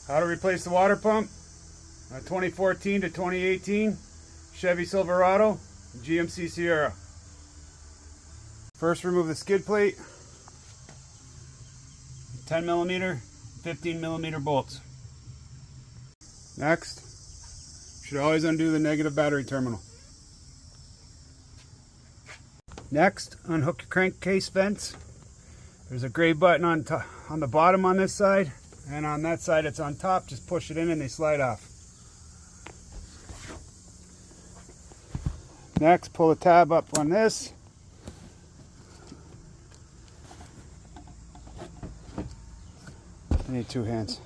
How to replace the water pump. A 2014 to 2018 Chevy Silverado GMC Sierra. First, remove the skid plate. 10mm, 15mm bolts. Next, should always undo the negative battery terminal. Next, unhook your crankcase vents. There's a gray button on the bottom on this side, and on that side it's on top. Just push it in and they slide off. Next, pull the tab up on this. I need two hands.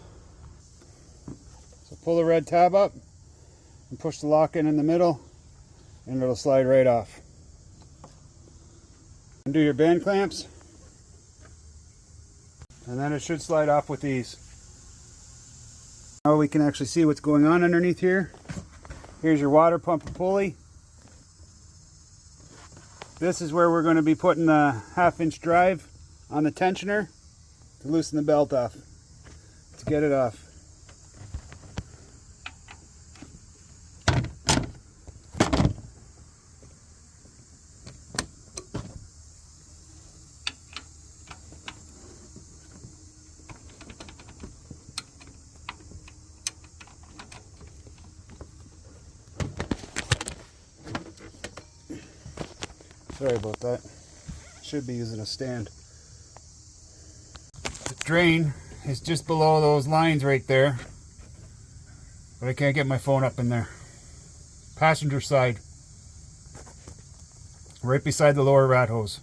So pull the red tab up and push the lock in the middle, and it'll slide right off. Undo your band clamps, and then it should slide off with ease. Now we can actually see what's going on underneath here. Here's your water pump pulley. This is where we're going to be putting the 1/2-inch drive on the tensioner to loosen the belt off, to get it off. Sorry about that. Should be using a stand. The drain is just below those lines right there, but I can't get my phone up in there. Passenger side, right beside the lower rat hose.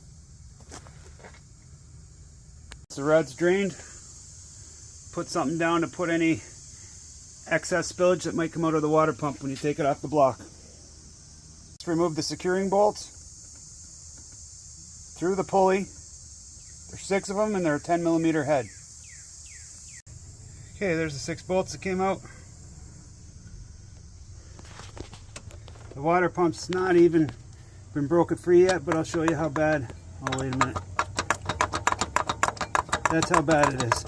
The rat's drained. Put something down to put any excess spillage that might come out of the water pump when you take it off the block. Just remove the securing bolts through the pulley. There's 6 of them and they're a 10mm head. Okay, there's the 6 bolts that came out. The water pump's not even been broken free yet, but I'll show you how bad. Oh, wait a minute. That's how bad it is.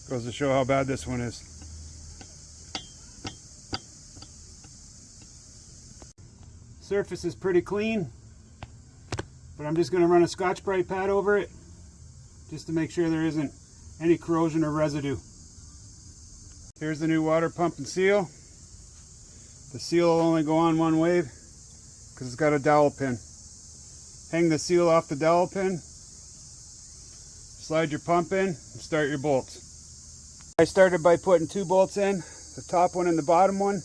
Goes to show how bad this one is. Surface is pretty clean, but I'm just going to run a Scotch-Brite pad over it just to make sure there isn't any corrosion or residue. Here's the new water pump and seal. The seal will only go on one way because it's got a dowel pin. Hang the seal off the dowel pin, slide your pump in, and start your bolts. I started by putting 2 bolts in, the top one and the bottom one.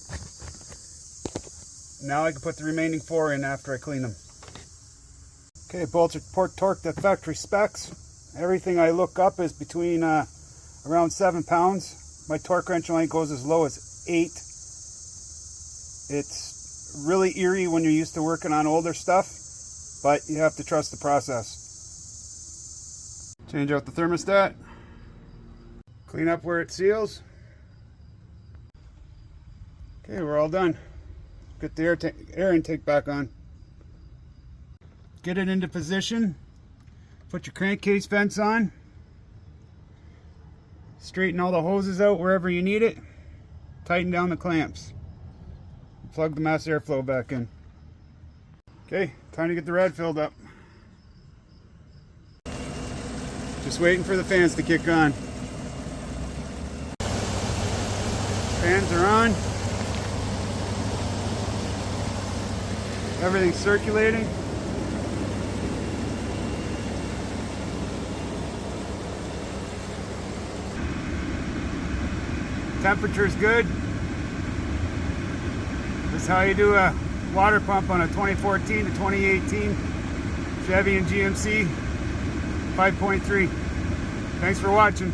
Now I can put the remaining 4 in after I clean them. Okay, bolts are torqued to factory specs. Everything I look up is between around 7 pounds. My torque wrench only goes as low as 8. It's really eerie when you're used to working on older stuff, but you have to trust the process. Change out the thermostat. Clean up where it seals. Okay, we're all done. Get the air intake back on. Get it into position. Put your crankcase vents on. Straighten all the hoses out wherever you need it. Tighten down the clamps. Plug the mass airflow back in. Okay, time to get the rad filled up. Just waiting for the fans to kick on. Fans are on. Everything's circulating. Temperature's good. This is how you do a water pump on a 2014 to 2018 Chevy and GMC 5.3. Thanks for watching.